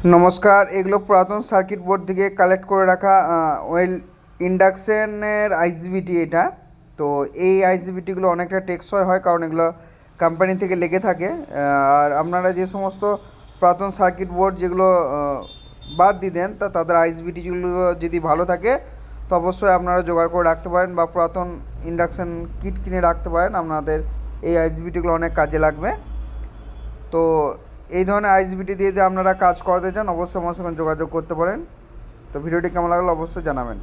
নমস্কার, এগুলো পুরাতন সার্কিট বোর্ড থেকে কালেক্ট করে রাখা ওয়েল ইন্ডাকশনের আইজিবিটি এটা। তো এই আইজিবিটিগুলো অনেকটা টেকসই হয় কারণ এগুলো কোম্পানি থেকে লেগে থাকে। আর আপনারা যে সমস্ত পুরাতন সার্কিট বোর্ড যেগুলো বাদ দিয়ে দেন তাদের আইজিবিটিগুলো যদি ভালো থাকে তো অবশ্যই আপনারা জোগাড় করে রাখতে পারেন বা পুরাতন ইন্ডাকশন কিট কিনে রাখতে পারেন। আপনাদের এই আইজিবিটিগুলো অনেক কাজে লাগবে। তো এই ধরনের আইএসবিটি দিয়ে যদি আপনারা কাজ করাতে চান অবশ্যই আমার সঙ্গে যোগাযোগ করতে পারেন। তো ভিডিওটি কেমন লাগলো অবশ্যই জানাবেন।